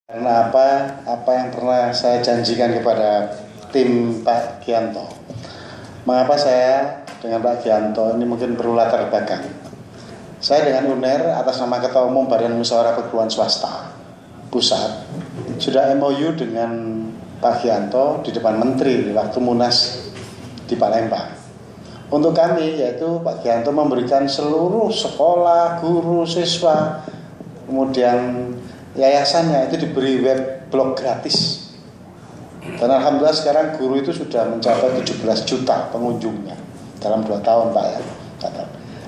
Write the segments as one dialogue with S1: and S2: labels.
S1: Karena apa yang pernah saya janjikan kepada tim Pak Gianto. Mengapa saya dengan Pak Gianto ini mungkin perlu latar belakang. Saya dengan UNER atas nama Ketua Umum Badan Musyawarah Perguruan Swasta Pusat sudah MOU dengan Pak Gianto di depan Menteri di waktu Munas di Palembang. Untuk kami yaitu Pak Gianto memberikan seluruh sekolah, guru, siswa, kemudian yayasannya itu diberi web blog gratis. Dan alhamdulillah sekarang guru itu sudah mencapai 17 juta pengunjungnya dalam 2 tahun Pak ya.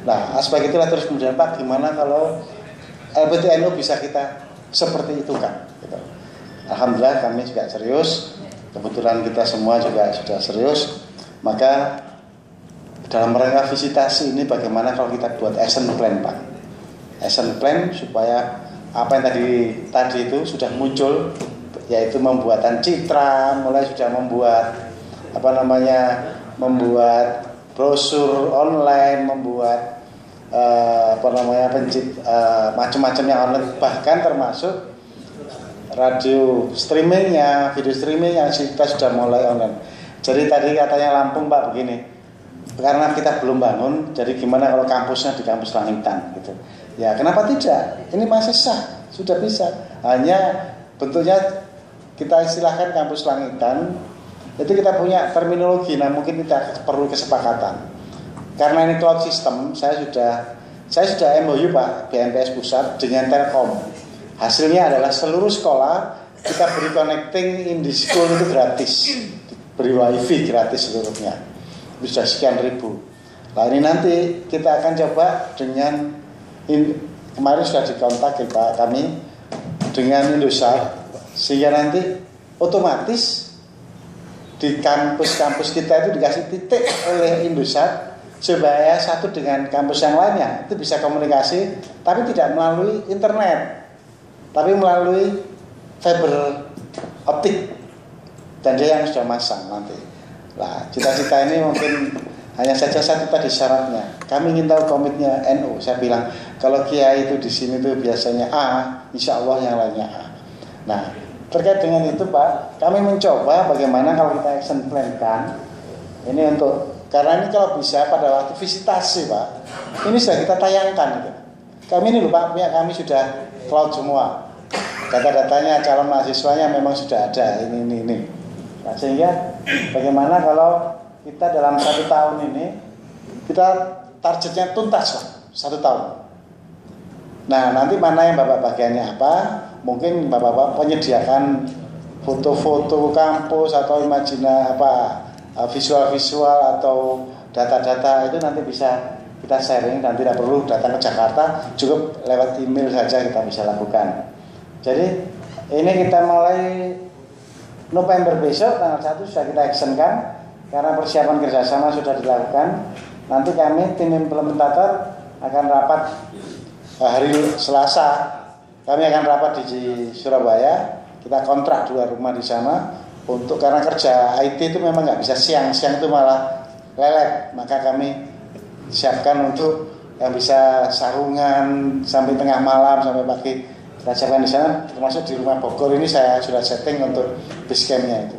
S1: Nah aspek itulah terus kemudian Pak gimana kalau LPTNU bisa kita seperti itu kan gitu. Alhamdulillah kami juga serius. Kebetulan kita semua juga sudah serius. Maka dalam rangka visitasi ini bagaimana kalau kita buat action plan Pak. Action plan supaya apa yang tadi itu sudah muncul, yaitu membuatan citra, mulai sudah membuat membuat brosur online, membuat macam-macam yang online, bahkan termasuk radio streamingnya, video streaming yang kita sudah mulai online. Jadi tadi katanya Lampung Pak begini, karena kita belum bangun, jadi gimana kalau kampusnya di kampus Langitan gitu. Ya kenapa tidak? Ini masih sah, sudah bisa. Hanya bentuknya kita istilahkan kampus Langitan. Itu kita punya terminologi. Nah mungkin kita perlu kesepakatan. Karena ini cloud system, saya sudah MOU Pak BNPS Pusat dengan Telkom. Hasilnya adalah seluruh sekolah kita beri connecting in the school itu gratis, beri wifi gratis seluruhnya. Sudah sekian ribu. Nah ini nanti kita akan coba dengan kemarin sudah dikontak ya Pak kami dengan Indosat, sehingga nanti otomatis di kampus-kampus kita itu dikasih titik oleh Indosat supaya satu dengan kampus yang lainnya itu bisa komunikasi, tapi tidak melalui internet, tapi melalui fiber optik, dan dia yang sudah masang nanti. Nah cita-cita ini mungkin hanya saja satu tadi syaratnya. Kami ingin tahu komitnya NU. Saya bilang kalau Kiai itu di sini tuh biasanya A, insya Allah yang lainnya A. Nah terkait dengan itu Pak, kami mencoba bagaimana kalau kita action plan kan. Ini untuk karena ini kalau bisa pada waktu visitasi Pak, ini sudah kita tayangkan. Gitu. Kami ini loh Pak, punya kami sudah cloud semua. Data-datanya calon mahasiswanya memang sudah ada. Ini. Nah, sehingga bagaimana kalau kita dalam 1 tahun ini kita targetnya tuntas Pak, 1 tahun. Nah nanti mana yang Bapak bagiannya apa, mungkin Bapak penyediakan foto-foto kampus atau visual-visual atau data-data itu nanti bisa kita sharing dan tidak perlu datang ke Jakarta, cukup lewat email saja kita bisa lakukan. Jadi ini kita mulai November besok tanggal 1 sudah kita actionkan. Karena persiapan kerjasama sudah dilakukan. Nanti kami tim implementator akan rapat hari Selasa. Kami akan rapat di Surabaya. Kita kontrak 2 rumah di sana. Untuk karena kerja IT itu memang nggak bisa siang-siang itu malah lelet. Maka kami siapkan untuk yang bisa sarungan sampai tengah malam sampai pagi. Kita siapkan di sana. Termasuk di rumah Bogor ini saya sudah setting untuk base campnya itu.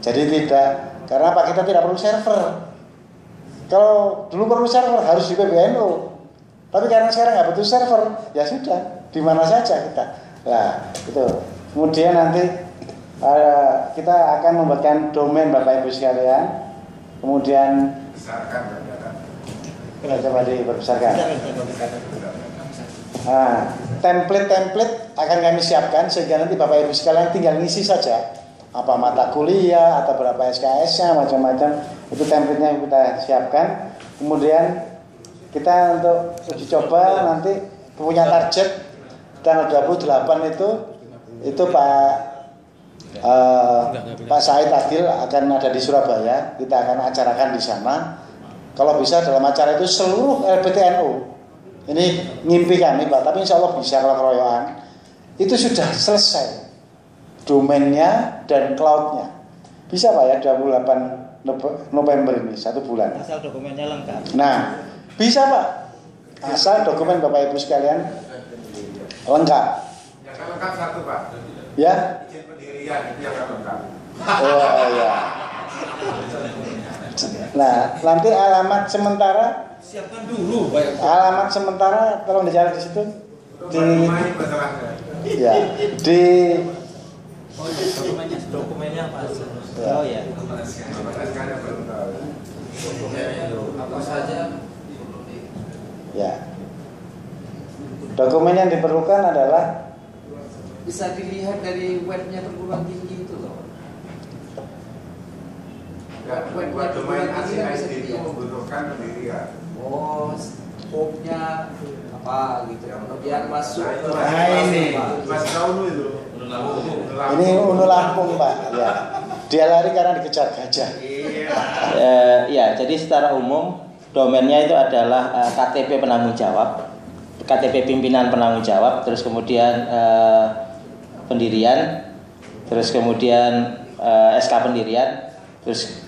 S1: Jadi tidak. Karena Pak kita tidak perlu server. Kalau dulu perlu server harus di PBNU. Tapi karena sekarang nggak butuh server, ya sudah di mana saja kita. Nah itu. Kemudian nanti kita akan membuatkan domain Bapak Ibu sekalian. Kemudian coba diperbesarkan. Nah, template akan kami siapkan sehingga nanti Bapak Ibu sekalian tinggal ngisi saja. Apa mata kuliah atau berapa SKS-nya macam-macam itu template-nya kita siapkan. Kemudian kita untuk uji coba nanti punya target tanggal 28 itu Pak Said Adil akan ada di Surabaya. Kita akan acarakan di sana. Kalau bisa dalam acara itu seluruh LPTNU. Ini ngimpi kami Pak, tapi insya Allah bisa kalau keroyokan. Itu sudah selesai domainnya dan cloudnya. Bisa Pak ya 28 November ini 1 bulan.
S2: Asal dokumennya lengkap.
S1: Nah bisa Pak, asal dokumen Bapak Ibu sekalian lengkap.
S2: Yang lengkap satu Pak.
S1: Ya.
S2: Izin pendirian itu yang lengkap.
S1: Oh iya. Nah, nanti alamat sementara.
S3: Siapkan dulu, Pak.
S1: Alamat sementara tolong dicatat di situ. Di. Ya. Di.
S3: Oh iya, dokumennya Pak.
S1: Ya.
S3: Oh ya.
S4: Apa saja?
S1: Ya. Dokumen yang diperlukan adalah
S4: Bisa dilihat dari webnya perguruan tinggi itu loh.
S2: Buat domain ACID itu membutuhkan pendirian.
S4: Oh, skopnya apa gitu. Kemudian masuk ke
S1: ini.
S2: Mas Raunu itu.
S1: ini Unu Lampung, Pak. Ya. Dia lari karena dikejar gajah.
S3: Ya, jadi secara umum domainnya itu adalah KTP penanggung jawab, KTP pimpinan penanggung jawab, terus kemudian pendirian, terus kemudian SK pendirian, terus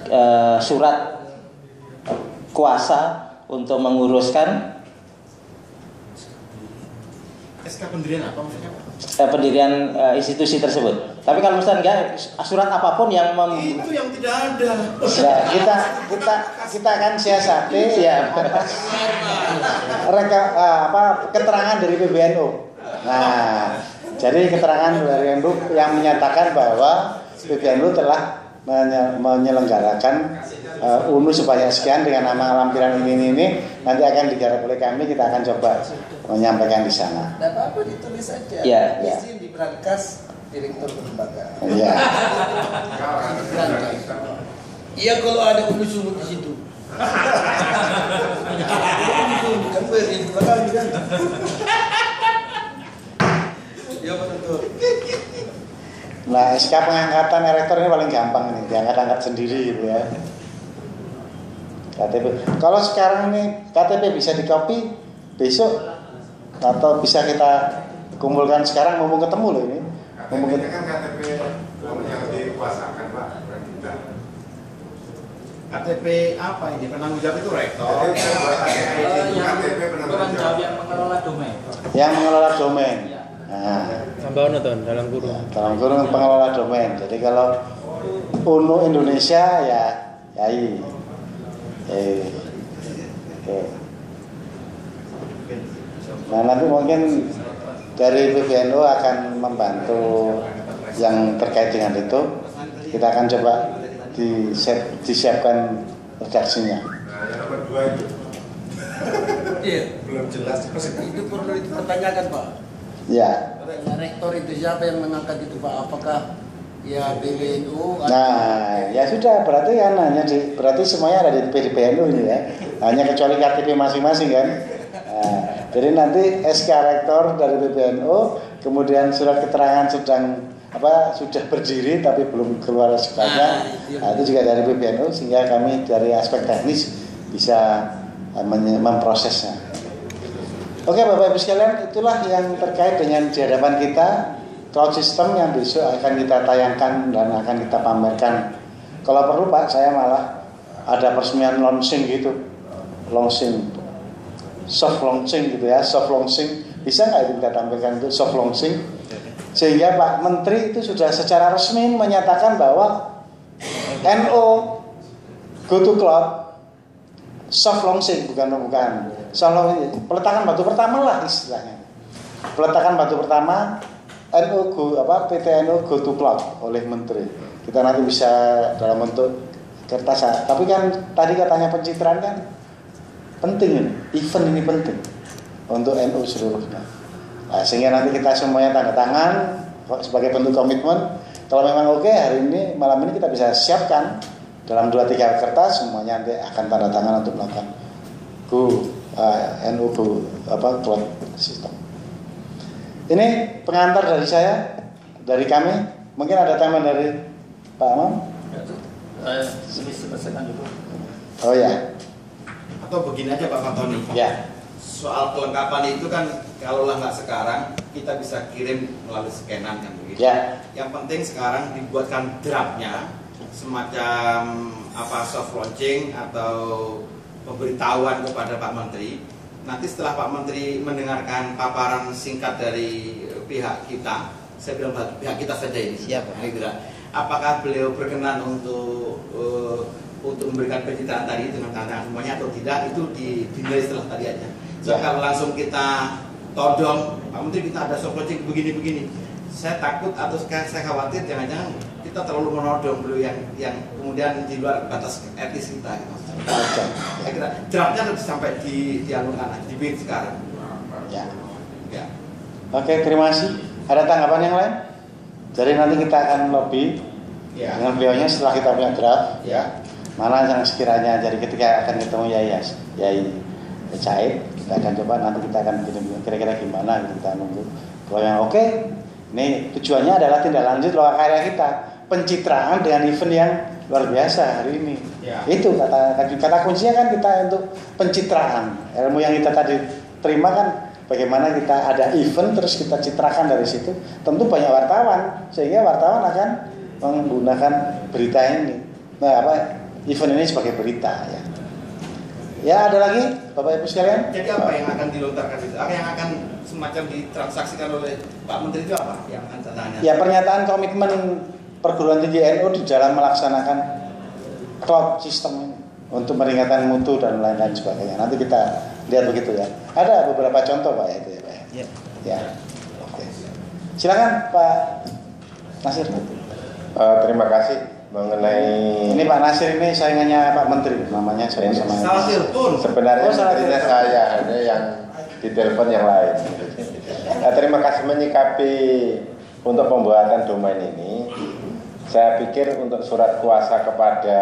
S3: surat kuasa untuk menguruskan
S5: SK pendirian apa maksudnya Pak?
S3: pendirian institusi tersebut. Tapi kalau misalnya enggak, surat apapun yang
S5: Itu yang tidak ada.
S1: Ya, kita akan siasati ya atas keterangan dari PBNU. Nah, jadi keterangan dari PBNU yang menyatakan bahwa PBNU telah menyelenggarakan UNU sebanyak sekian dengan nama lampiran ini nanti akan digarap oleh kami, kita akan coba menyampaikan di sana.
S4: Dan apa ditulis saja.
S1: Ya.
S4: Izin di berangkas direktur lembaga.
S1: Iya.
S3: Iya kalau ada UNU sumut di situ.
S4: Kan beri belakang kan.
S3: Ya betul.
S1: Nah, SK pengangkatan rektor ini paling gampang nih, diangkat-angkat sendiri gitu ya. KTP. Kalau sekarang ini KTP bisa di-copy besok atau bisa kita kumpulkan sekarang, mumpung ketemu loh ini.
S2: KTP kan KTP yang dikuasakan Pak, bukan kita.
S5: KTP apa ini? Penanggung jawab itu rektor.
S2: KTP penanggung jawab
S4: yang mengelola domain.
S1: Yang mengelola domain. Nah,
S6: Tambah nonton dalam kurung.
S1: dalam kurung pengelola domain. Jadi kalau UNU Indonesia ya YAI. Nah, nanti mungkin dari PBNU akan membantu yang terkait dengan itu. Kita akan coba disiapkan redaksinya.
S2: Nah, yang nomor 2 itu.
S4: Iya.
S2: Belum jelas.
S4: Itu perlu dipertanyakan Pak.
S1: Ya.
S4: Rektor itu siapa yang mengangkat itu Pak? Apakah ya PBNU?
S1: Nah, ya sudah, berarti kan berarti semuanya ada di PBNU ini ya. Hanya kecuali KTP masing-masing kan. Nah, jadi nanti SK rektor dari PBNU, kemudian surat keterangan sudah berdiri tapi belum keluar SK-nya. Nah, itu juga dari PBNU, sehingga kami dari aspek teknis bisa memprosesnya. Oke Bapak Ibu sekalian, itulah yang terkait dengan di hadapan kita, cloud system yang besok akan kita tayangkan dan akan kita pamerkan. Kalau perlu Pak, saya malah ada peresmian launching gitu, soft launching gitu ya, soft launching. Bisa nggak itu kita tampilkan itu soft launching? Sehingga Pak Menteri itu sudah secara resmi menyatakan bahwa NO go to cloud soft launching, bukan soft launching, peletakan batu pertama lah istilahnya. Peletakan batu pertama PT NO go to cloud oleh Menteri. Kita nanti bisa dalam bentuk kertas. Tapi kan tadi katanya pencitraan kan penting ini, event ini penting untuk NU seluruhnya. Nah, sehingga nanti kita semuanya tanda tangan sebagai bentuk komitmen. Kalau memang oke, hari ini malam ini kita bisa siapkan dalam 2-3 kertas, semuanya nanti akan tanda tangan untuk melakukan NU cloud system. Ini pengantar dari saya, dari kami. Mungkin ada tambahan dari Pak Amam?
S5: Selesaikan dulu.
S1: Oh ya.
S5: Atau begini aja Pak Fantoni.
S1: Ya.
S5: Soal kelengkapan itu kan kalau nggak sekarang kita bisa kirim melalui scanan kan begitu.
S1: Ya.
S5: Yang penting sekarang dibuatkan draftnya, semacam soft launching atau pemberitahuan kepada Pak Menteri. Nanti setelah Pak Menteri mendengarkan paparan singkat dari pihak kita, saya bilang pihak kita saja ini.
S3: Siap.
S5: Apakah beliau berkenan untuk memberikan pencitraan tadi dengan tanda semuanya atau tidak, itu dinilai setelah tadi aja. So, kalau langsung kita todong, Pak Menteri kita ada soft launching begini-begini, saya takut atau saya khawatir jangan-jangan kita terlalu menodong beliau yang kemudian di luar batas etis kita. Gitu. Saya kira draftnya harus sampai dialurkan, dibit sekarang.
S1: Ya.
S5: Ya.
S1: Oke, terima kasih. Ada tanggapan yang lain? Jadi nanti kita akan lobby dengan beliaunya setelah kita punya draft.
S5: Ya.
S1: Mana yang sekiranya, jadi ketika akan ketemu Yai Said, kita akan coba, nanti kita akan kira-kira gimana, kita nunggu. Kalau yang oke, ini tujuannya adalah tindak lanjut loka karya kita, pencitraan dengan event yang luar biasa hari ini.
S5: Ya.
S1: Itu kata kuncinya kan kita untuk pencitraan. Ilmu yang kita tadi terima kan bagaimana kita ada event terus kita citrakan dari situ. Tentu banyak wartawan, sehingga wartawan akan menggunakan berita ini. Event ini sebagai berita ya. Ya, ada lagi Bapak Ibu sekalian?
S5: Jadi apa yang akan dilontarkan itu? Apa yang akan semacam ditransaksikan oleh Pak Menteri itu apa? Yang akan tanya?
S1: Ya, pernyataan komitmen perguruan tinggi NU di dalam melaksanakan cloud system ini untuk meningkatkan mutu dan lain-lain sebagainya. Nanti kita lihat begitu ya. Ada beberapa contoh Pak itu ya Pak. Ya. Oke. Silakan Pak Nasir.
S7: Terima kasih mengenai
S1: ini Pak Nasir ini saingannya Pak Menteri namanya sama-sama.
S5: Salah telepon.
S7: Sebenarnya menterinya saya, ada yang di telepon yang lain. Terima kasih menyikapi untuk pembuatan domain ini. Saya pikir untuk surat kuasa kepada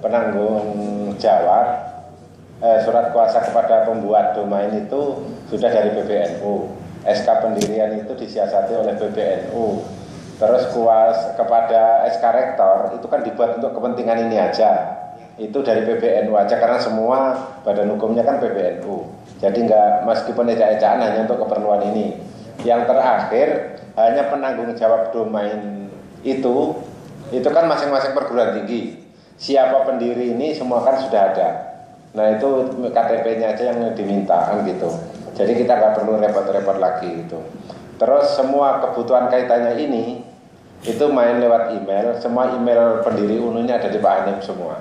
S7: penanggung jawab, surat kuasa kepada pembuat domain itu sudah dari PBNU. SK pendirian itu disiasati oleh PBNU. Terus kuas kepada SK rektor itu kan dibuat untuk kepentingan ini aja. Itu dari PBNU aja karena semua badan hukumnya kan PBNU. Jadi enggak, meskipun ejak-ejakan hanya untuk keperluan ini. Yang terakhir hanya penanggung jawab domain itu kan masing-masing perguruan tinggi. Siapa pendiri ini semua kan sudah ada. Nah itu KTP-nya aja yang diminta kan gitu. Jadi kita nggak perlu repot-repot lagi gitu. Terus semua kebutuhan kaitannya ini itu main lewat email. Semua email pendiri UNU-nya ada di Pak Hanif semua.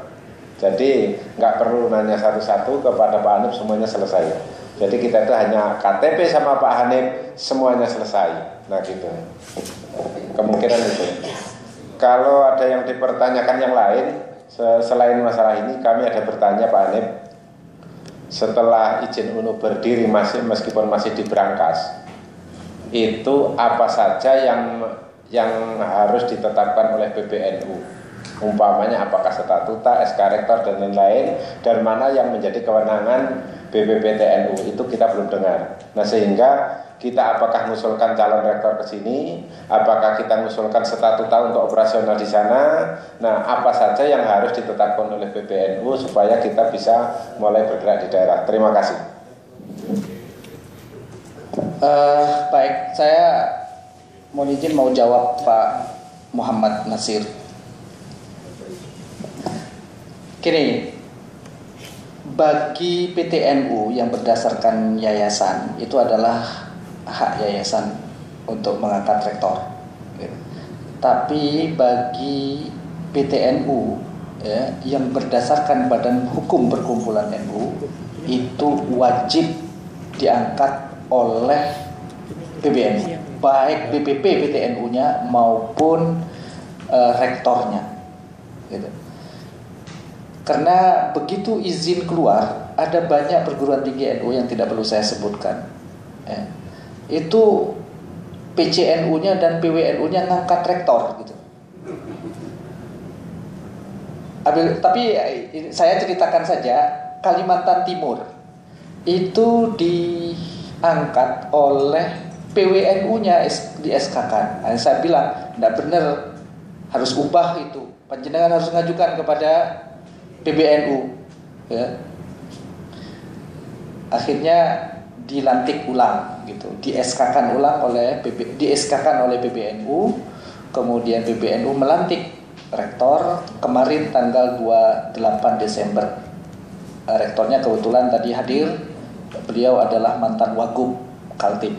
S7: Jadi nggak perlu nanya satu-satu kepada Pak Hanif, semuanya selesai. Jadi kita itu hanya KTP sama Pak Hanif semuanya selesai. Nah gitu. Kemungkinan itu. Kalau ada yang dipertanyakan yang lain selain masalah ini, kami ada bertanya Pak Hanif. Setelah izin UNU berdiri meskipun masih di brankas, itu apa saja yang harus ditetapkan oleh PBNU, umpamanya apakah statuta, SK rektor dan lain-lain, dan mana yang menjadi kewenangan BPPTNU, itu kita belum dengar. Nah sehingga kita apakah mengusulkan calon rektor ke sini, apakah kita mengusulkan statuta untuk operasional di sana. Nah apa saja yang harus ditetapkan oleh PBNU supaya kita bisa mulai bergerak di daerah. Terima kasih.
S4: Baik, saya mohon izin mau jawab Pak Muhammad Nasir. Gini, bagi PTNU yang berdasarkan yayasan itu adalah hak yayasan untuk mengangkat rektor. Tapi bagi PTNU yang berdasarkan Badan Hukum Perkumpulan NU itu wajib diangkat oleh PBNU, baik BPP PTNU-nya maupun rektornya, gitu. Karena begitu izin keluar, ada banyak perguruan tinggi NU yang tidak perlu saya sebutkan. Itu PCNU-nya dan PWNU-nya ngangkat rektor, gitu. Tapi saya ceritakan saja, Kalimantan Timur itu diangkat oleh PWNU-nya di SK-kan. Saya bilang, tidak benar, harus ubah itu. Panjenengan harus mengajukan kepada PBNU. Ya. Akhirnya dilantik ulang, gitu. Di SK-kan oleh PBNU. Kemudian PBNU melantik rektor kemarin tanggal 28 Desember. Rektornya kebetulan tadi hadir. Beliau adalah mantan Wagub Kaltim.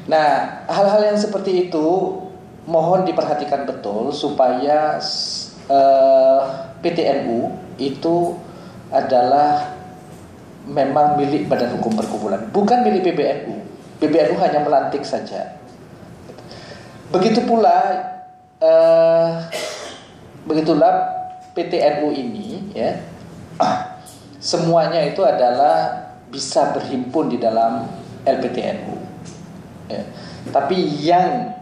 S4: Nah, hal-hal yang seperti itu mohon diperhatikan betul supaya PTNU itu adalah memang milik Badan Hukum Perkumpulan, bukan milik PBNU. PBNU hanya melantik saja. Begitulah PTNU ini, ya, semuanya itu adalah bisa berhimpun di dalam LPTNU. Ya. Tapi yang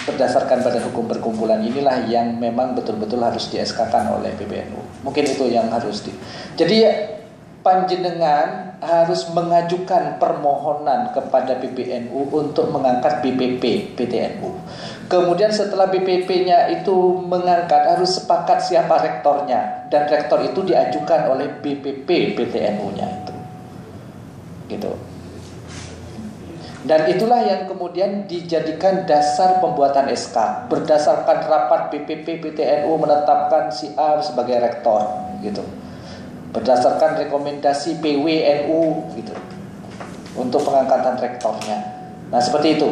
S4: berdasarkan Badan Hukum Perkumpulan inilah yang memang betul-betul harus di-SK-kan oleh PBNU. Mungkin itu yang harus Jadi panjenengan harus mengajukan permohonan kepada PBNU untuk mengangkat BPP PTNU. Kemudian setelah BPP-nya itu mengangkat, harus sepakat siapa rektornya, dan rektor itu diajukan oleh BPP PTNU-nya itu. Gitu. Dan itulah yang kemudian dijadikan dasar pembuatan SK. Berdasarkan rapat BPP PTNU menetapkan si A sebagai rektor, gitu. Berdasarkan rekomendasi PWNU, gitu, untuk pengangkatan rektornya. Nah, seperti itu.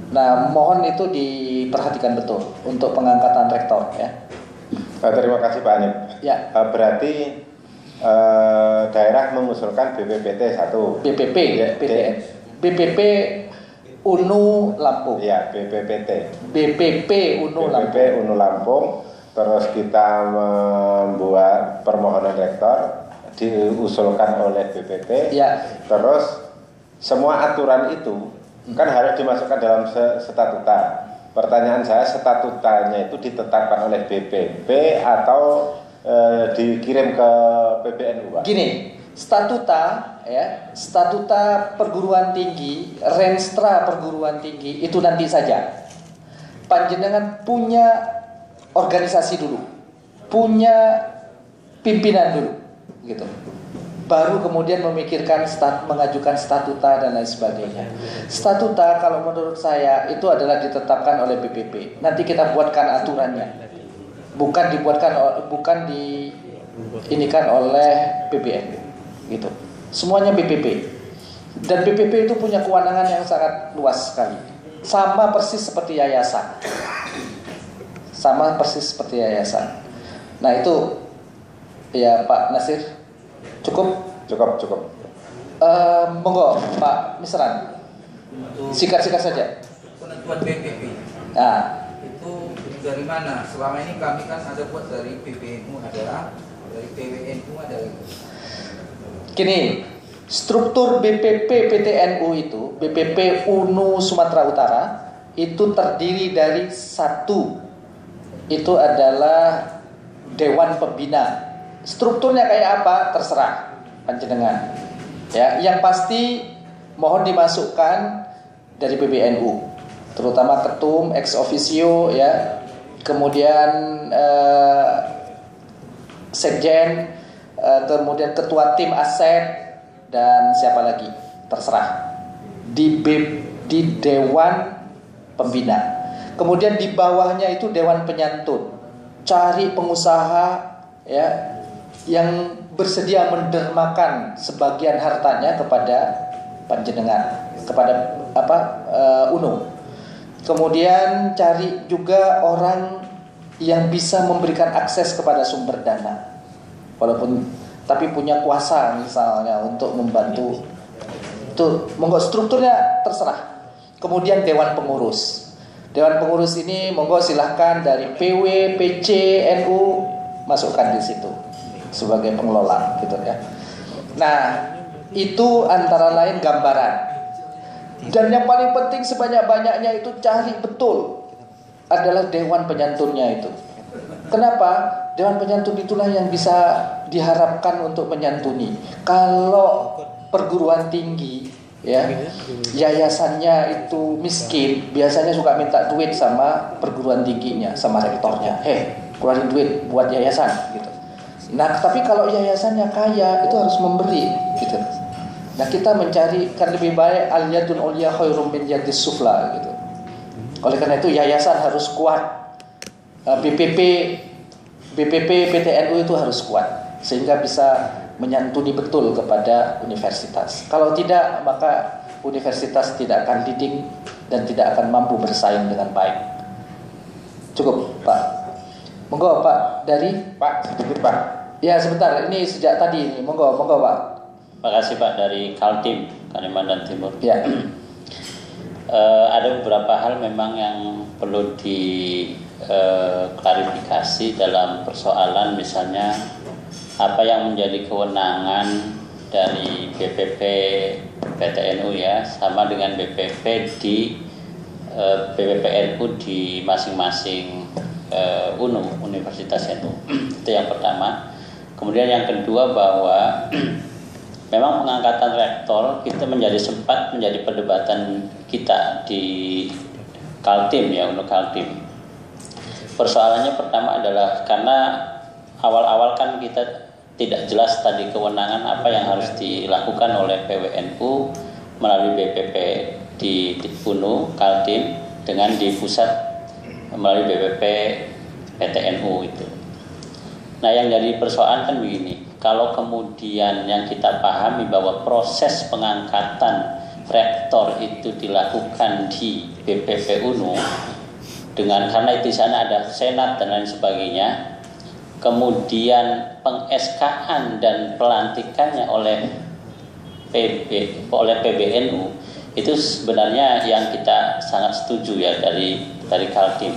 S4: Nah, mohon itu diperhatikan betul untuk pengangkatan rektor, ya.
S7: Terima kasih Pak Anip.
S4: Ya.
S7: Berarti daerah mengusulkan BPPT 1.
S4: BPP PTN. BPP UNU Lampung.
S7: Ya, BPPT.
S4: BPP UNU Lampung.
S7: BPP UNU Lampung. Terus kita membuat permohonan rektor, diusulkan oleh BPP.
S4: Ya.
S7: Terus semua aturan itu kan harus dimasukkan dalam statuta. Pertanyaan saya, statutanya itu ditetapkan oleh BPP atau dikirim ke PBNU, Pak?
S4: Gini, statuta, ya, statuta perguruan tinggi, renstra perguruan tinggi itu nanti saja. Panjenengan punya organisasi dulu, punya pimpinan dulu, gitu. Baru kemudian memikirkan mengajukan statuta dan lain sebagainya. Statuta kalau menurut saya itu adalah ditetapkan oleh BPP. Nanti kita buatkan aturannya. Bukan diinikan oleh PBNU, gitu. Semuanya BPP. Dan BPP itu punya kewenangan yang sangat luas sekali. Sama persis seperti yayasan. Nah, itu ya Pak Nasir. Cukup. Monggo Pak Misran. Sikat-sikat saja.
S8: Penentuan BPP.
S4: Nah,
S8: itu dari mana? Selama ini kami kan ada buat dari PBNU ada, dari PWNU ada.
S4: Gini, struktur BPP PTNU itu, BPP UNU Sumatera Utara itu terdiri dari satu, itu adalah Dewan Pembina. Strukturnya kayak apa? Terserah panjenengan. Ya, yang pasti mohon dimasukkan dari PBNU, terutama ketum, ex officio, ya, kemudian sekjen, kemudian ketua tim aset, dan siapa lagi, terserah di Dewan Pembina. Kemudian di bawahnya itu Dewan Penyantun. Cari pengusaha, ya, yang bersedia mendermakan sebagian hartanya kepada panjenengan, kepada UNU. Kemudian cari juga orang yang bisa memberikan akses kepada sumber dana, walaupun tapi punya kuasa misalnya untuk membantu. Itu monggo, strukturnya terserah. Kemudian Dewan Pengurus. Dewan Pengurus ini monggo silahkan dari PW, PC, NU masukkan di situ sebagai pengelola, gitu ya. Nah, itu antara lain gambaran. Dan yang paling penting sebanyak-banyaknya itu cari betul adalah Dewan Penyantunnya itu. Kenapa? Dewan Penyantun itulah yang bisa diharapkan untuk menyantuni. Kalau perguruan tinggi, ya, yayasannya itu miskin, biasanya suka minta duit sama perguruan tingginya, sama rektornya. Keluarin duit buat yayasan, gitu. Nah, tapi kalau yayasannya kaya, itu harus memberi, gitu. Nah, kita mencari, kan lebih baik al-yadun ulya khairum min yadis sufla, gitu. Oleh karena itu yayasan harus kuat. BPP PTNU itu harus kuat sehingga bisa menyantuni betul kepada universitas. Kalau tidak, maka universitas tidak akan leading dan tidak akan mampu bersaing dengan baik. Cukup, Pak. Monggo, Pak. Dari
S7: Pak, sedikit Pak.
S4: ya sebentar, ini sejak tadi ini. Monggo Pak.
S3: Terima kasih Pak dari Kaltim, Kalimantan Timur.
S4: Ya.
S3: Ada beberapa hal memang yang perlu diklarifikasi dalam persoalan misalnya apa yang menjadi kewenangan dari BPP PTNU ya sama dengan BPP di BPPNU di masing-masing Universitas NU. Itu yang pertama. Kemudian yang kedua bahwa memang pengangkatan rektor kita sempat menjadi perdebatan kita di Kaltim ya, UNU Kaltim. Persoalannya pertama adalah karena awal-awal kan kita tidak jelas tadi kewenangan apa yang harus dilakukan oleh PWNU melalui BPP di UNU Kaltim dengan di pusat melalui BPP PTNU itu. Nah yang jadi persoalan kan begini, kalau kemudian yang kita pahami bahwa proses pengangkatan rektor itu dilakukan di BPP UNU dengan karena di sana ada senat dan lain sebagainya, kemudian peng-SK-an dan pelantikannya oleh PBNU itu sebenarnya yang kita sangat setuju ya dari Kaltim,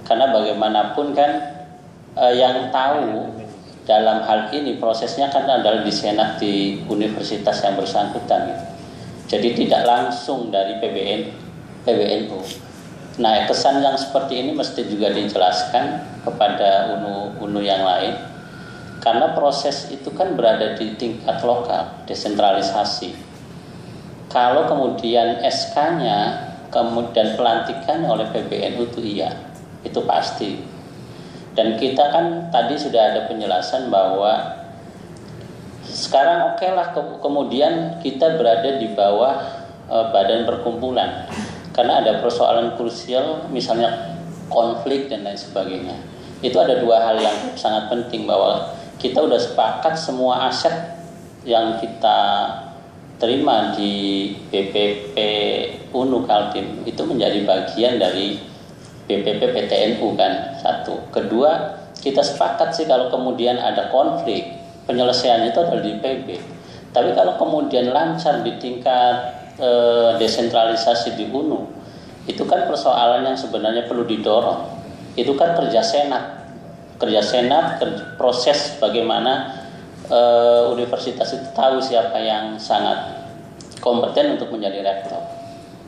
S3: karena bagaimanapun kan yang tahu dalam hal ini prosesnya kan adalah di senat di universitas yang bersangkutan gitu. Jadi tidak langsung dari PBNU. Nah kesan yang seperti ini mesti juga dijelaskan kepada UNU yang lain, karena proses itu kan berada di tingkat lokal, desentralisasi. Kalau kemudian SK-nya kemudian pelantikannya oleh PBNU itu iya, itu pasti. Dan kita kan tadi sudah ada penjelasan bahwa sekarang oke lah kemudian kita berada di bawah badan perkumpulan karena ada persoalan krusial misalnya konflik dan lain sebagainya. Itu ada dua hal yang sangat penting, bahwa kita udah sepakat semua aset yang kita terima di BPP UNU Kaltim itu menjadi bagian dari BPP PTNU kan, satu. Kedua, kita sepakat sih kalau kemudian ada konflik, penyelesaiannya itu adalah di PB. Tapi kalau kemudian lancar di tingkat desentralisasi di UNU, itu kan persoalan yang sebenarnya perlu didorong. Itu kan kerja senat, proses bagaimana universitas itu tahu siapa yang sangat kompeten untuk menjadi rektor.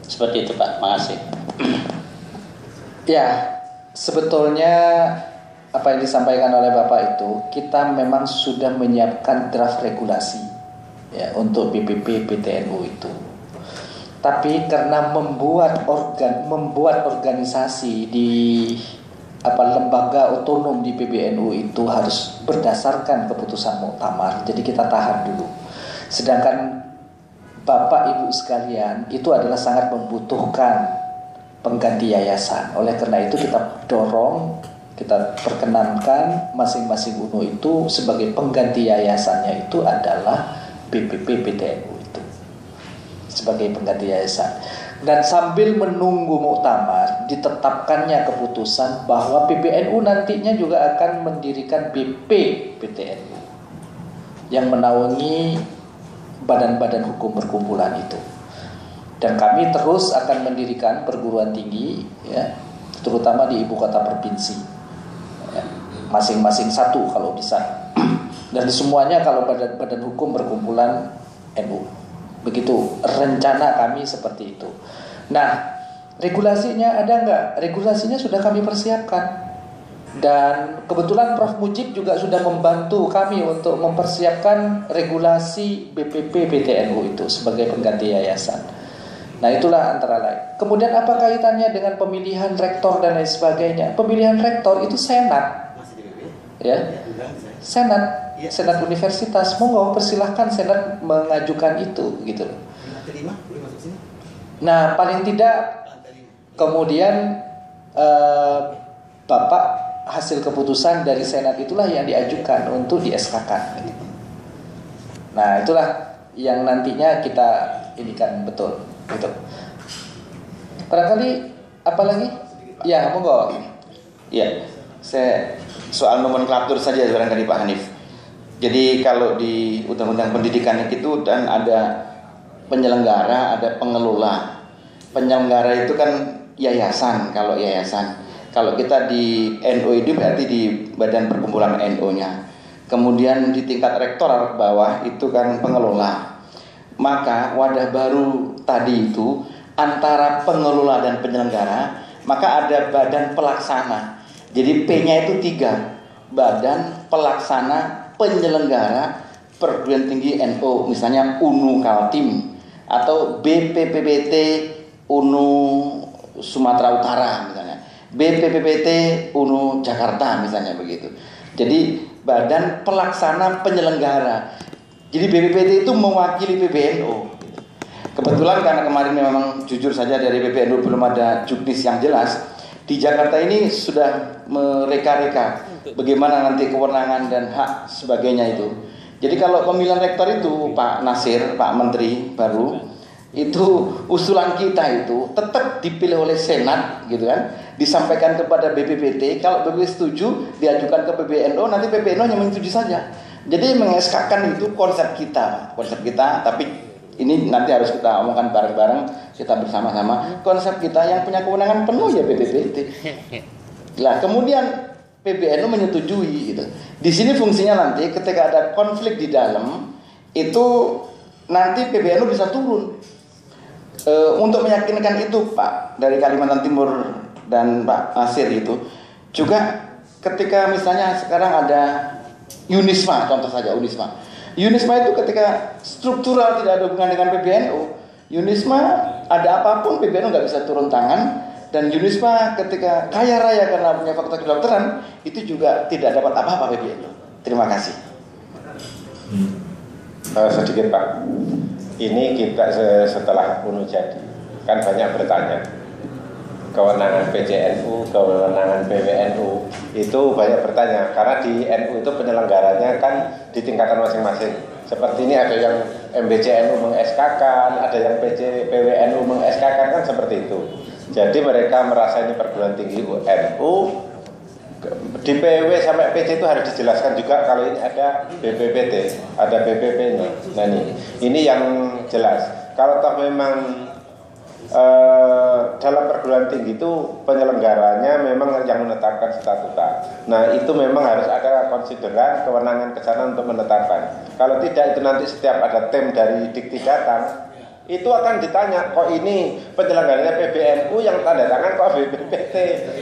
S3: Seperti itu Pak, makasih.
S4: Ya, sebetulnya apa yang disampaikan oleh Bapak itu, kita memang sudah menyiapkan draft regulasi ya untuk BPP PTNU itu. Tapi karena membuat organisasi di lembaga otonom di PBNU itu harus berdasarkan keputusan muktamar, jadi kita tahan dulu. Sedangkan Bapak Ibu sekalian itu adalah sangat membutuhkan pengganti yayasan. Oleh karena itu kita dorong, kita perkenankan masing-masing UNU itu sebagai pengganti yayasannya itu adalah BPP PTNU itu sebagai pengganti yayasan. Dan sambil menunggu muktamar ditetapkannya keputusan bahwa PBNU nantinya juga akan mendirikan BP PTNU yang menaungi badan-badan hukum perkumpulan itu. Dan kami terus akan mendirikan perguruan tinggi ya, terutama di ibu kota provinsi ya, masing-masing satu kalau bisa. Dan semuanya kalau badan hukum perkumpulan NU. Begitu rencana kami seperti itu. Nah, regulasinya ada nggak? Regulasinya sudah kami persiapkan. Dan kebetulan Prof. Mujib juga sudah membantu kami untuk mempersiapkan regulasi BPP PTNU itu sebagai pengganti yayasan. Nah itulah antara lain. Kemudian apa kaitannya dengan pemilihan rektor dan lain sebagainya? Pemilihan rektor itu senat, ya, senat universitas. Monggo persilahkan senat mengajukan itu, gitu. Nah paling tidak kemudian Bapak hasil keputusan dari senat itulah yang diajukan untuk di SK-kan. Nah itulah yang nantinya kita ini kan betul gitu. Barangkali apa lagi? Ya, monggo. Ya, saya soal nomenklatur saja barangkali Pak Hanif. Jadi kalau di undang-undang pendidikan itu dan ada penyelenggara, ada pengelola. Penyelenggara itu kan yayasan, kalau yayasan. Kalau kita di NU itu berarti di Badan Perkumpulan NU-nya. Kemudian di tingkat rektor bawah itu kan pengelola. Maka wadah baru tadi itu antara pengelola dan penyelenggara, maka ada badan pelaksana. Jadi P-nya itu 3. Badan pelaksana penyelenggara perguruan tinggi NU, misalnya UNU Kaltim atau BPPT UNU Sumatera Utara misalnya, BPPT UNU Jakarta misalnya begitu. Jadi badan pelaksana penyelenggara. Jadi BPPT itu mewakili PBNU. Kebetulan karena kemarin memang jujur saja dari PBNU belum ada juknis yang jelas. Di Jakarta ini sudah mereka-reka bagaimana nanti kewenangan dan hak sebagainya itu. Jadi kalau pemilihan rektor itu Pak Nasir, Pak Menteri baru, itu usulan kita itu tetap dipilih oleh Senat gitu kan, disampaikan kepada BPPT, kalau BPPT setuju diajukan ke PBNU, nanti PBNU hanya menyetujui saja. Jadi mengeskakan itu konsep kita, tapi ini nanti harus kita omongkan bareng-bareng, kita bersama-sama. Konsep kita yang punya kewenangan penuh ya BPPT. Lah kemudian PBNU menyetujui gitu. Di sini fungsinya nanti ketika ada konflik di dalam itu nanti PBNU bisa turun untuk meyakinkan itu Pak dari Kalimantan Timur dan Pak Nasir itu. Juga ketika misalnya sekarang ada Unisma, contoh saja Unisma itu ketika struktural tidak ada hubungan dengan PBNU, Unisma ada apapun PBNU nggak bisa turun tangan, dan Unisma ketika kaya raya karena punya fakultas kedokteran itu juga tidak dapat apa-apa PBNU. Terima kasih.
S7: Sedikit Pak, ini kita setelah UNU jadi kan banyak bertanya kewenangan PCNU, kewenangan PWNU, itu banyak bertanya karena di NU itu penyelenggaranya kan di tingkatan masing-masing. Seperti ini ada yang MBCNU meng-SK-kan, ada yang PWNU meng-SK-kan, kan seperti itu. Jadi mereka merasa ini perguruan tinggi NU, di PW sampai PC itu harus dijelaskan juga kalau ini ada BPPT, ada BPP-nya. Nah ini yang jelas. Kalau toh memang dalam perguruan tinggi itu penyelenggaranya memang yang menetapkan statuta. Nah itu memang harus ada konsideran kewenangan ke sana untuk menetapkan. Kalau tidak itu nanti setiap ada tim dari Dikti datang, itu akan ditanya kok ini penyelenggaranya PBNU yang tanda tangan kok BPPT.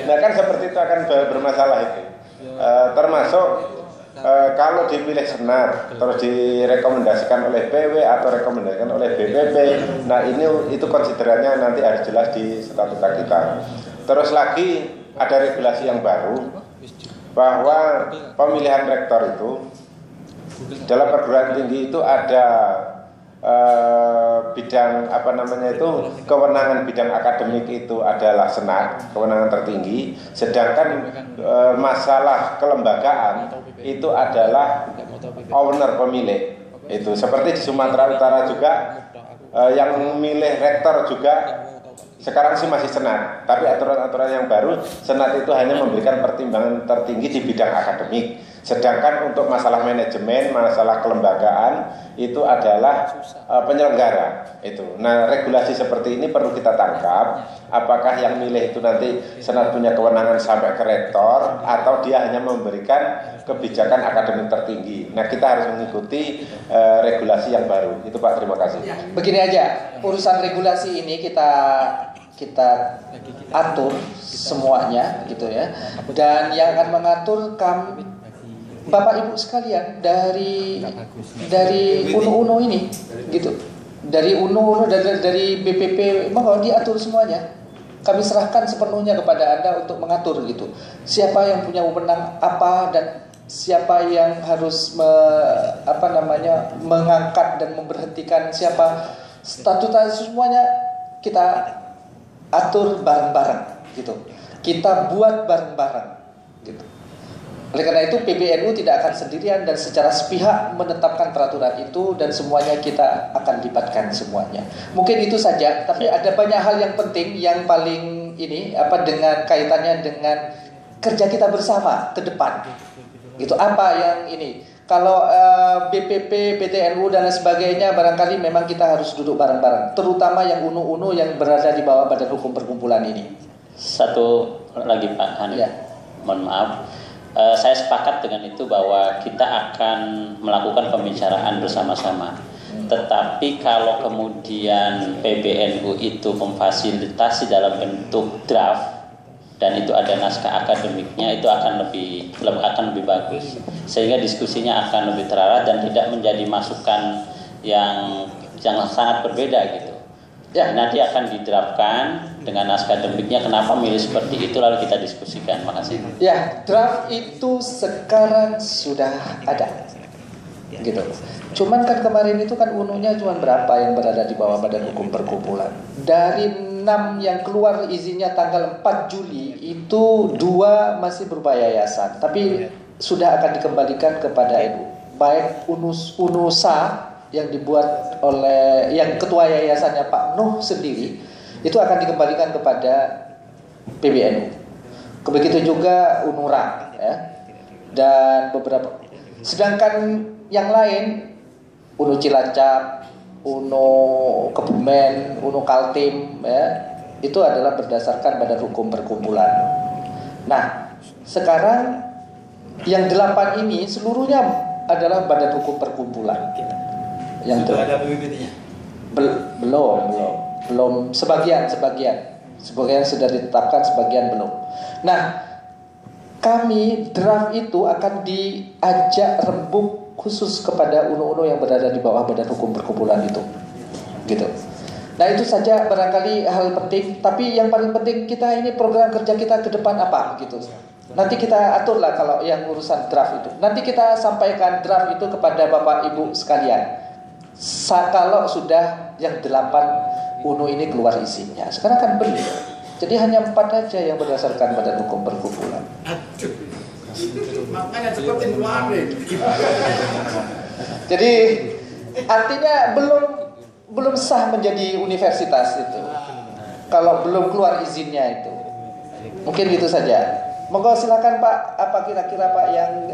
S7: Nah kan seperti itu akan bermasalah itu. Termasuk kalau dipilih Senat terus direkomendasikan oleh PW atau rekomendasikan oleh BPP, nah itu konsiderannya nanti harus jelas di statuta kita. Terus lagi ada regulasi yang baru bahwa pemilihan rektor itu dalam perguruan tinggi itu ada bidang kewenangan bidang akademik itu adalah Senat, kewenangan tertinggi, sedangkan masalah kelembagaan itu adalah owner pemilik. Itu seperti di Sumatera Utara juga yang memilih rektor juga sekarang sih masih Senat, tapi aturan-aturan yang baru Senat itu hanya memberikan pertimbangan tertinggi di bidang akademik. Sedangkan untuk masalah manajemen, masalah kelembagaan itu adalah penyelenggara itu. Nah, regulasi seperti ini perlu kita tangkap. Apakah yang milih itu nanti Senat punya kewenangan sampai ke rektor atau dia hanya memberikan kebijakan akademik tertinggi. Nah, kita harus mengikuti regulasi yang baru. Itu Pak, terima kasih.
S4: Begini aja, urusan regulasi ini kita atur semuanya gitu ya. Dan yang akan mengatur Bapak Ibu sekalian dari UNU ini gitu. Dari UNU dari BPP mau diatur semuanya. Kami serahkan sepenuhnya kepada Anda untuk mengatur gitu. Siapa yang punya wewenang apa dan siapa yang harus mengangkat dan memberhentikan siapa, statuta semuanya kita atur bareng-bareng gitu. Kita buat bareng-bareng gitu. Oleh karena itu PBNU tidak akan sendirian dan secara sepihak menetapkan peraturan itu, dan semuanya kita akan libatkan semuanya. Mungkin itu saja, tapi ada banyak hal yang penting yang paling ini dengan kaitannya dengan kerja kita bersama ke depan. Gitu, apa yang ini? Kalau BPP, PTNU dan lain sebagainya, barangkali memang kita harus duduk bareng-bareng, terutama yang UNU-UNU yang berada di bawah Badan Hukum Perkumpulan ini.
S3: Satu lagi Pak Hanif,
S4: Ya.
S3: Mohon maaf, saya sepakat dengan itu bahwa kita akan melakukan pembicaraan bersama-sama. Tetapi kalau kemudian PBNU itu memfasilitasi dalam bentuk draft dan itu ada naskah akademiknya, itu akan lebih bagus, sehingga diskusinya akan lebih terarah dan tidak menjadi masukan yang sangat berbeda gitu. Ya, nanti akan didraftkan dengan naskah akademiknya, kenapa milih seperti itu, lalu kita diskusikan. Makasih.
S4: Ya, draft itu sekarang sudah ada, gitu. Cuman kan kemarin itu kan UNU-nya cuma berapa yang berada di bawah Badan Hukum Perkumpulan. Dari 6 yang keluar izinnya tanggal 4 Juli itu 2 masih berupa yayasan, tapi sudah akan dikembalikan kepada NU. Baik UNUSA yang dibuat oleh yang ketua yayasannya Pak Nuh sendiri, itu akan dikembalikan kepada PBNU. Begitu juga UNURA, ya, dan beberapa. Sedangkan yang lain, UNU Cilacap, UNU Kebumen, UNU Kaltim, ya, itu adalah berdasarkan Badan Hukum Perkumpulan. Nah, sekarang yang 8 ini seluruhnya adalah Badan Hukum Perkumpulan. Yang
S5: sudah ada PBBT-nya?
S4: Belum, sebagian sudah ditetapkan, sebagian belum. Nah, kami draft itu akan diajak rembuk khusus kepada UNU-UNU yang berada di bawah Badan Hukum Perkumpulan itu, gitu. Nah, itu saja barangkali hal penting. Tapi yang paling penting kita ini program kerja kita ke depan apa, gitu. Nanti kita aturlah kalau yang urusan draft itu. Nanti kita sampaikan draft itu kepada Bapak Ibu sekalian. Kalau sudah yang 8 UNU ini keluar izinnya, sekarang kan beli. Jadi hanya 4 aja yang berdasarkan Badan Hukum Perkumpulan.
S5: Makanya seperti kemarin.
S4: Jadi artinya belum sah menjadi universitas itu. Kalau belum keluar izinnya itu. Mungkin itu saja. Monggo silakan Pak, apa kira-kira Pak yang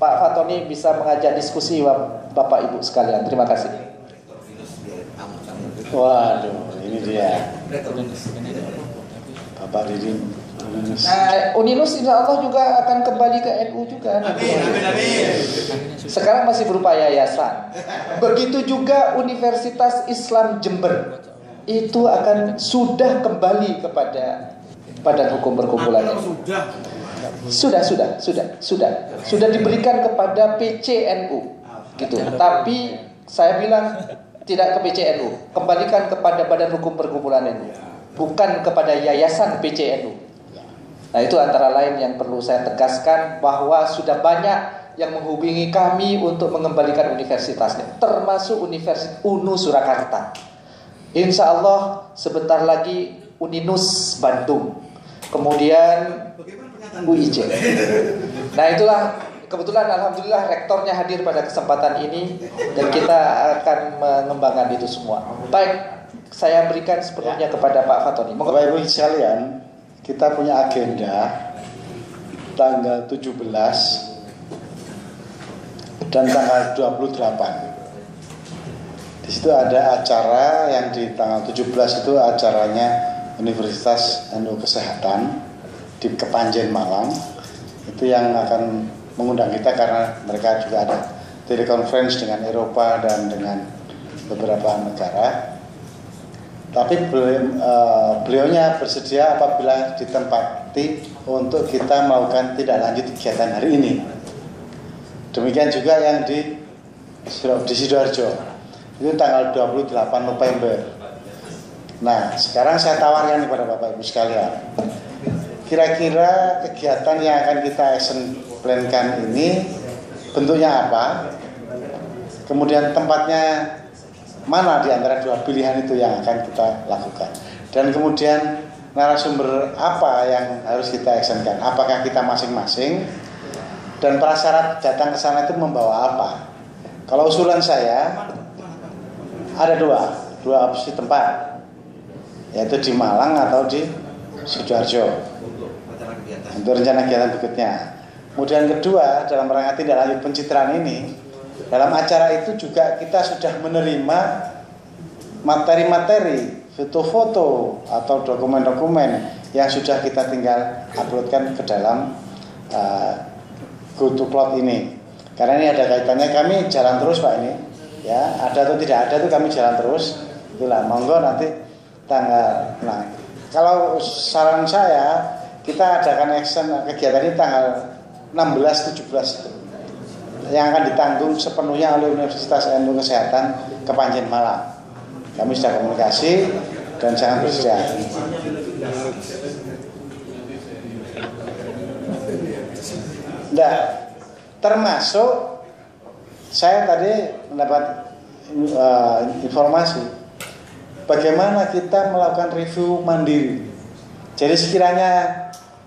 S4: Pak Fatoni bisa mengajak diskusi Bapak Ibu sekalian. Terima kasih.
S1: Waduh, ini dia Bapak Didin.
S4: Uninus insya Allah juga akan kembali ke NU juga.
S5: Amin.
S4: Sekarang masih berupa yayasan. Begitu juga Universitas Islam Jember, itu akan sudah kembali kepada Badan Hukum Perkumpulan. Sudah diberikan kepada PCNU, gitu. Tapi saya bilang tidak ke PCNU, kembalikan kepada Badan Hukum Perkumpulan NU, bukan kepada Yayasan PCNU. Nah, itu antara lain yang perlu saya tegaskan, bahwa sudah banyak yang menghubungi kami untuk mengembalikan universitasnya, termasuk Universitas UNU Surakarta. Insya Allah sebentar lagi Uninus Bandung, kemudian UIJ. Nah, itulah kebetulan alhamdulillah rektornya hadir pada kesempatan ini dan kita akan mengembangkan itu semua. Baik, saya berikan sepenuhnya kepada Pak Fatoni.
S1: Bapak Ibu sekalian, kita punya agenda tanggal 17 dan tanggal 28. Di situ ada acara yang di tanggal 17 itu acaranya Universitas NU Kesehatan di Kepanjen Malang. Itu yang akan mengundang kita karena mereka juga ada telekonferensi dengan Eropa dan dengan beberapa negara. Tapi beliaunya bersedia apabila ditempati untuk kita melakukan tidak lanjut kegiatan hari ini. Demikian juga yang di Sidoarjo, itu tanggal 28 November. Nah, sekarang saya tawarkan kepada Bapak Ibu sekalian, kira-kira kegiatan yang akan kita action plan-kan ini bentuknya apa, kemudian tempatnya mana di antara dua pilihan itu yang akan kita lakukan, dan kemudian narasumber apa yang harus kita actionkan, apakah kita masing-masing dan prasyarat datang ke sana itu membawa apa. Kalau usulan saya ada dua opsi tempat, yaitu di Malang atau di Sidoarjo untuk rencana kegiatan berikutnya. Kemudian kedua, dalam rangka tindak lanjut pencitraan ini, dalam acara itu juga kita sudah menerima materi-materi, foto-foto atau dokumen-dokumen yang sudah kita tinggal uploadkan ke dalam GoToCloud ini. Karena ini ada kaitannya, kami jalan terus Pak ini, ya ada atau tidak ada itu kami jalan terus. Itulah, monggo nanti tanggal. Nah, kalau saran saya kita adakan action kegiatan ini tanggal 16-17 itu, yang akan ditanggung sepenuhnya oleh Universitas Ilmu Kesehatan Kepanjen Malang. Kami sudah komunikasi dan sangat bersedia. Nah, termasuk saya tadi mendapat informasi bagaimana kita melakukan review mandiri. Jadi sekiranya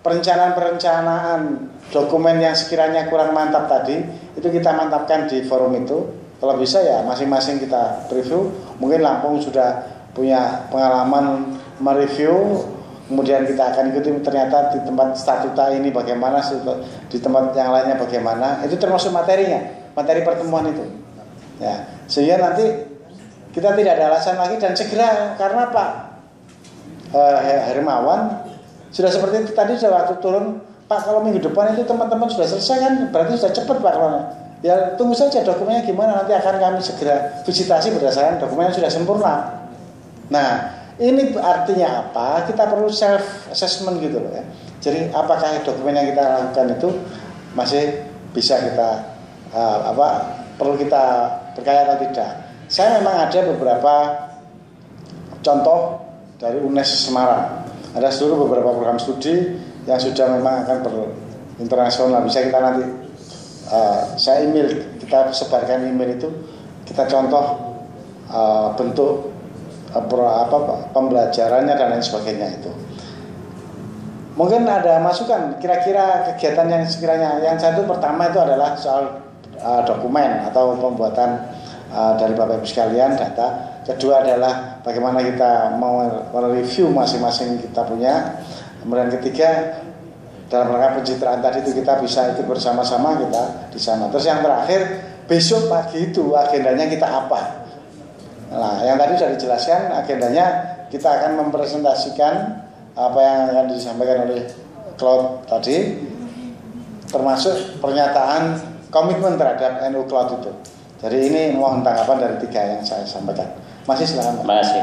S1: perencanaan dokumen yang sekiranya kurang mantap tadi, itu kita mantapkan di forum itu. Kalau bisa ya masing-masing kita review. Mungkin Lampung sudah punya pengalaman mereview, kemudian kita akan ikuti ternyata di tempat statuta ini bagaimana, di tempat yang lainnya bagaimana. Itu termasuk materinya, materi pertemuan itu. Ya, sehingga nanti kita tidak ada alasan lagi dan segera, karena Pak Hermawan sudah seperti itu tadi, sudah waktu turun, Pak kalau minggu depan itu teman-teman sudah selesai kan, berarti sudah cepat Pak. Kalau ya tunggu saja dokumennya gimana, nanti akan kami segera visitasi berdasarkan dokumen yang sudah sempurna. Nah, ini artinya apa? Kita perlu self assessment gitu loh ya. Jadi apakah dokumen yang kita lakukan itu masih bisa kita perlu kita perkaya atau tidak. Saya memang ada beberapa contoh dari UNES Semarang. Ada seluruh beberapa program studi yang sudah memang akan berinternasional. Bisa kita nanti saya email, kita sebarkan email itu, kita contoh bentuk pembelajarannya dan lain sebagainya itu. Mungkin ada masukan kira-kira kegiatan yang sekiranya, yang satu pertama itu adalah soal dokumen atau pembuatan dari Bapak Ibu sekalian data. Kedua adalah bagaimana kita mau mereview masing-masing kita punya. Kemudian ketiga, dalam rangka pencitraan tadi itu kita bisa ikut bersama-sama kita di sana. Terus yang terakhir, besok pagi itu agendanya kita apa? Nah, yang tadi sudah dijelaskan agendanya, kita akan mempresentasikan apa yang akan disampaikan oleh Cloud tadi, termasuk pernyataan komitmen terhadap NU Cloud itu. Jadi ini mohon tanggapan dari tiga yang saya sampaikan. Masih silakan.
S3: Terima kasih.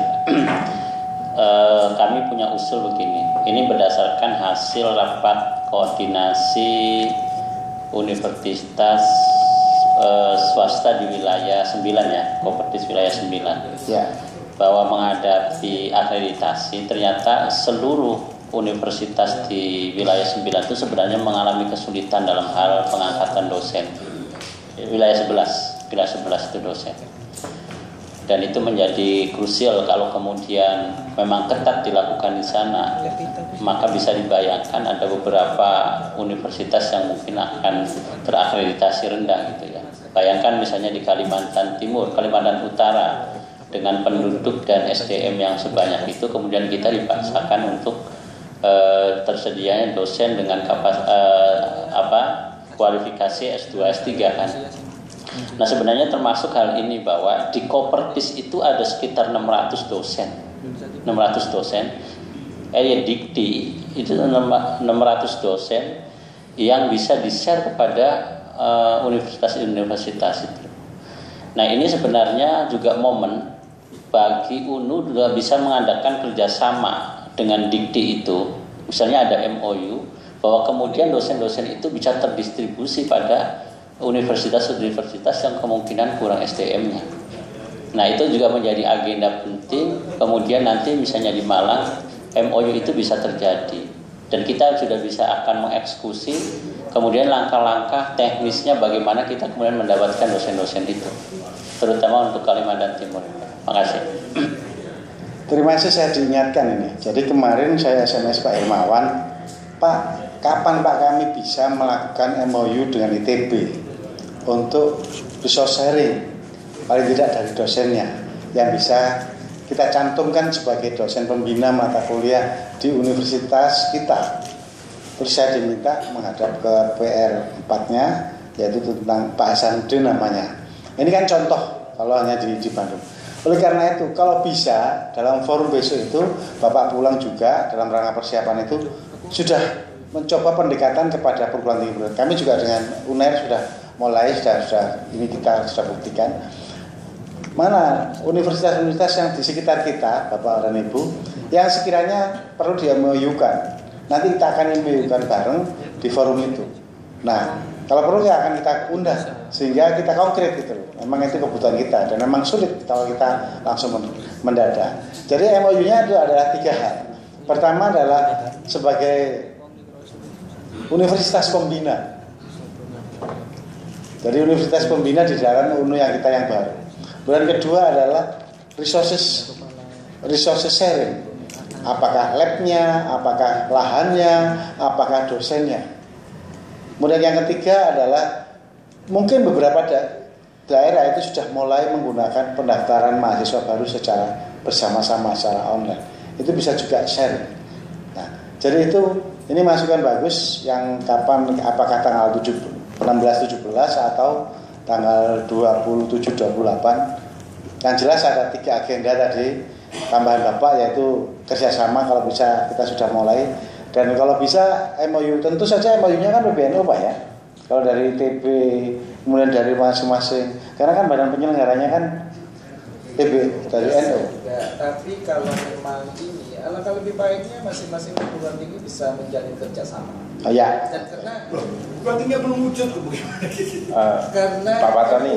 S3: Kami punya usul begini. Ini berdasarkan hasil rapat koordinasi Universitas swasta di wilayah 9 ya, Kopertis wilayah 9.
S1: Ya.
S3: Bahwa menghadapi akreditasi ternyata seluruh universitas di wilayah 9 itu sebenarnya mengalami kesulitan dalam hal pengangkatan dosen. Wilayah 11 itu dosen. Dan itu menjadi krusial kalau kemudian memang ketat dilakukan di sana, maka bisa dibayangkan ada beberapa universitas yang mungkin akan terakreditasi rendah gitu ya. Bayangkan misalnya di Kalimantan Timur, Kalimantan Utara dengan penduduk dan SDM yang sebanyak itu, kemudian kita dipaksakan untuk tersedianya dosen dengan kualifikasi S2 S3 kan. Nah sebenarnya termasuk hal ini bahwa di Kopertis itu ada sekitar 600 dosen. Dikti itu 600 dosen yang bisa di-share kepada universitas-universitas itu. Nah ini sebenarnya juga momen bagi UNU juga bisa mengadakan kerjasama dengan Dikti itu. Misalnya ada MOU bahwa kemudian dosen-dosen itu bisa terdistribusi pada universitas-universitas yang kemungkinan kurang SDM-nya. Nah itu juga menjadi agenda penting. Kemudian nanti misalnya di Malang MOU itu bisa terjadi dan kita sudah bisa akan mengeksekusi kemudian langkah-langkah teknisnya bagaimana kita kemudian mendapatkan dosen-dosen itu, terutama untuk Kalimantan Timur. Terima kasih.
S1: Terima kasih, saya diingatkan ini. Jadi kemarin saya SMS Pak Hermawan Pak, kapan Pak kami bisa melakukan MOU dengan ITB untuk resource sharing, paling tidak dari dosennya yang bisa kita cantumkan sebagai dosen pembina mata kuliah di universitas kita. Terus saya diminta menghadap ke PR 4-nya, yaitu tentang Pak Hasanuddin namanya. Ini kan contoh kalau hanya di Bandung. Oleh karena itu, kalau bisa dalam forum besok itu Bapak pulang juga dalam rangka persiapan itu sudah mencoba pendekatan kepada perguruan tinggi. Kami juga dengan UNER sudah mulai, sudah ini kita sudah buktikan mana universitas-universitas yang di sekitar kita, Bapak dan Ibu, yang sekiranya perlu di-MOU-kan. Nanti kita akan MOU-kan bareng di forum itu. Nah, kalau perlu ya akan kita undang sehingga kita konkret gitu loh. Memang itu kebutuhan kita dan memang sulit kalau kita langsung mendadak. Jadi MOU-nya itu adalah 3 hal. Pertama adalah sebagai universitas pembina. Jadi universitas pembina di dalam UNU yang kita yang baru. Kemudian kedua adalah resources sharing. Apakah labnya, apakah lahannya, apakah dosennya. Kemudian yang ketiga adalah mungkin beberapa daerah itu sudah mulai menggunakan pendaftaran mahasiswa baru secara bersama-sama secara online. Itu bisa juga share. Nah, jadi itu ini masukan bagus yang kapan, apakah tanggal 16-17 atau tanggal 27-28. Yang jelas ada 3 agenda tadi tambahan Bapak, yaitu kerjasama kalau bisa kita sudah mulai. Dan kalau bisa MOU, tentu saja MOU-nya kan PBNU Pak ya. Kalau dari ITB, kemudian dari masing-masing, karena kan badan penyelenggaranya kan PB dari NU.
S4: Ya, tapi kalau memang ini, alangkah lebih baiknya masing-masing perguruan tinggi bisa menjalin kerjasama.
S1: Oh ya.
S4: Dan karena
S5: perguruan tinggi belum wujud tuh bagaimana?
S4: Karena
S7: Pak Patani,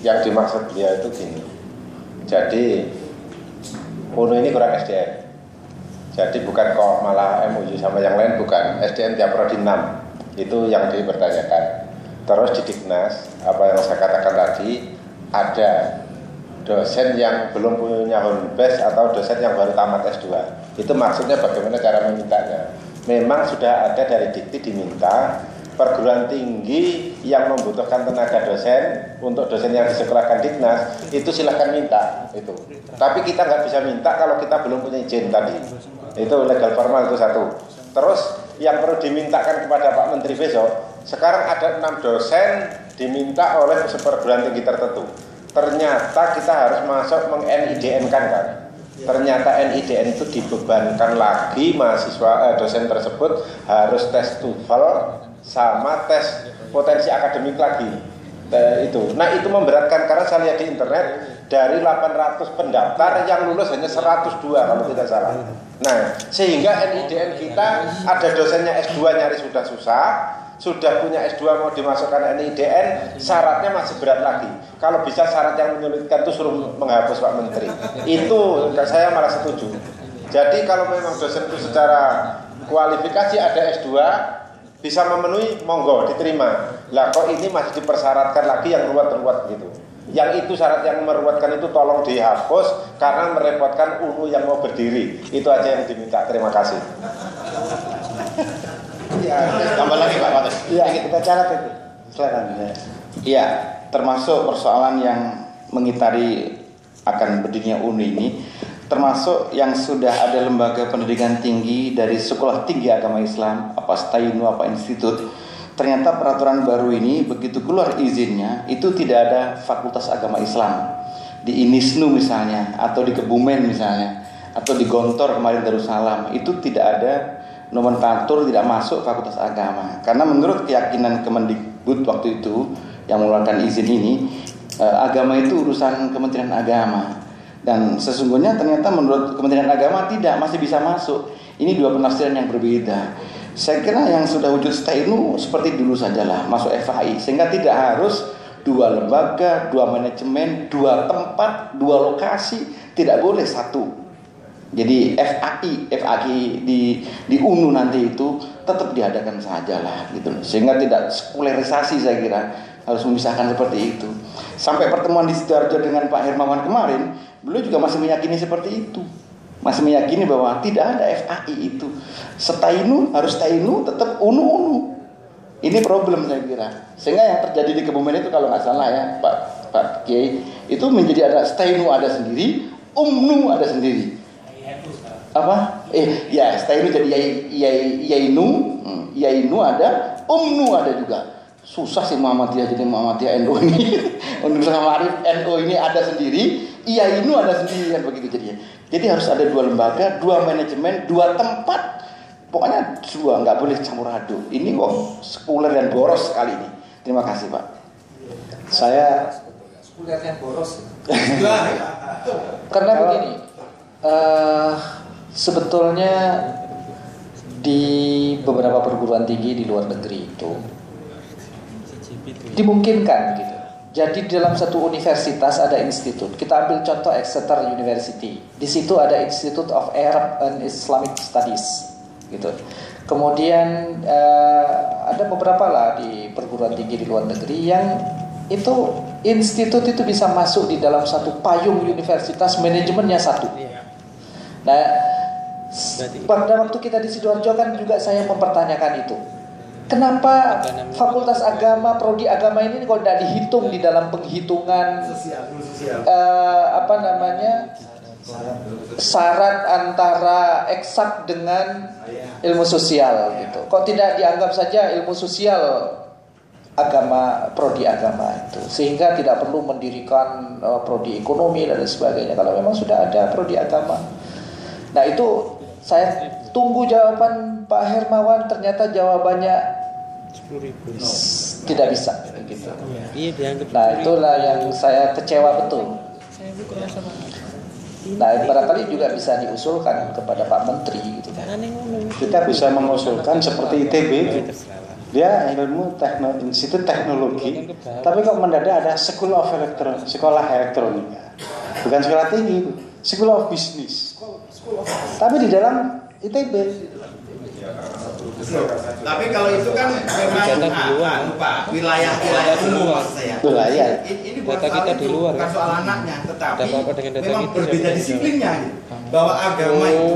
S7: yang dimaksud beliau itu gini. Jadi UNU ini kurang SDM. Jadi bukan kok malah MOU sama yang lain, bukan. SDM tiap prodi 6 itu yang dipertanyakan. Terus di Dignas, apa yang saya katakan tadi, ada dosen yang belum punya home base atau dosen yang baru tamat S2. Itu maksudnya bagaimana cara memintanya. Memang sudah ada dari Dikti diminta perguruan tinggi yang membutuhkan tenaga dosen untuk dosen yang disekolahkan Dignas, itu silahkan minta itu. Tapi kita nggak bisa minta kalau kita belum punya izin tadi. Itu legal formal itu satu. Terus yang perlu dimintakan kepada Pak Menteri besok, sekarang ada 6 dosen diminta oleh perguruan tinggi tertentu. Ternyata kita harus masuk meng-NIDN-kan kan. Ternyata NIDN itu dibebankan lagi mahasiswa dosen tersebut harus tes TOEFL sama tes potensi akademik lagi. Itu. Nah, itu memberatkan karena saya lihat di internet dari 800 pendaftar yang lulus hanya 102 kalau tidak salah. Nah, sehingga NIDN kita ada dosennya S2 nyari sudah susah, sudah punya S2 mau dimasukkan NIDN, syaratnya masih berat lagi. Kalau bisa syarat yang menyulitkan itu suruh menghapus Pak Menteri. Itu saya malah setuju. Jadi kalau memang dosen itu secara kualifikasi ada S2 bisa memenuhi, monggo diterima. Lah kok ini masih dipersyaratkan lagi yang ruwet-ruwet gitu. Yang itu syarat yang meruwetkan itu tolong dihapus karena merepotkan UNU yang mau berdiri. Itu aja yang diminta. Terima kasih.
S1: Ya, tambah lagi Pak Patut. Iya, kita catat itu. Silakan.
S9: Iya, termasuk persoalan yang mengitari akan berdirinya UNU ini, termasuk yang sudah ada lembaga pendidikan tinggi dari Sekolah Tinggi Agama Islam, apa STAINU, apa institut. Ternyata peraturan baru ini begitu keluar izinnya itu tidak ada Fakultas Agama Islam di INISNU misalnya, atau di Kebumen misalnya, atau di Gontor kemarin Darussalam, itu tidak ada nomenklatur, tidak masuk Fakultas Agama. Karena menurut keyakinan Kemendikbud waktu itu yang mengeluarkan izin ini, agama itu urusan Kementerian Agama. Dan sesungguhnya ternyata menurut Kementerian Agama tidak, masih bisa masuk. Ini dua penafsiran yang berbeda. Saya kira yang sudah wujud STAINU seperti dulu sajalah, masuk FHI, sehingga tidak harus dua lembaga, dua manajemen, dua tempat, dua lokasi, tidak boleh satu. Jadi FAI di UNU nanti itu tetap diadakan sajalah gitu, sehingga tidak sekularisasi. Saya kira harus memisahkan seperti itu. Sampai pertemuan di Sidoarjo dengan Pak Hermawan kemarin, beliau juga masih meyakini seperti itu. masih meyakini bahwa tidak ada FAI itu. Setainu harus tainu, tetap unu. Ini problem saya kira. Sehingga yang terjadi di Kebumen itu kalau nggak salah ya Pak Kiai, itu menjadi ada stainu ada sendiri, umnu ada sendiri. Apa? Ya stainu jadi yainu ada, umnu ada juga. Susah sih Muhammadiyah jadi Muhammadiyah NU ini. Universitas Ma'arif NU ini ada sendiri, yainu ada sendiri kan begitu jadinya. Jadi harus ada dua lembaga, dua manajemen, dua tempat. Pokoknya dua, nggak boleh campur aduk. Ini kok sekuler dan boros sekali ini. Terima kasih Pak.
S1: Saya
S8: Sekuler dan boros.
S4: Karena begini, sebetulnya di beberapa perguruan tinggi di luar negeri itu dimungkinkan gitu. Jadi dalam satu universitas ada institut. Kita ambil contoh Exeter University. Di situ ada Institute of Arab and Islamic Studies, gitu. Kemudian ada beberapa lah di perguruan tinggi di luar negeri yang itu institut itu bisa masuk di dalam satu payung universitas, manajemennya satu. Nah, pada waktu kita di Sidoarjo kan juga saya mempertanyakan itu. Kenapa Fakultas Agama, Prodi Agama ini kalau tidak dihitung di dalam penghitungan syarat antara eksak dengan ilmu sosial gitu. Kok tidak dianggap saja ilmu sosial agama, prodi agama itu, sehingga tidak perlu mendirikan prodi ekonomi dan sebagainya kalau memang sudah ada prodi agama. Nah itu saya tunggu jawaban Pak Hermawan, ternyata jawabannya tidak bisa gitu. Nah itulah yang saya kecewa betul. Nah barangkali juga bisa diusulkan kepada Pak Menteri gitu.
S1: Kita bisa mengusulkan seperti ITB, dia institut teknologi, tapi kok mendadak ada sekolah elektronika, bukan sekolah tinggi, School of Business, tapi di dalam ITB.
S5: Tapi kalau itu kan memang Pak, wilayah umum maksud saya.
S1: Wilayah.
S5: Ini bukan soal itu, bukan soal anaknya, tetapi memang berbeda disiplinnya. Bahwa agama itu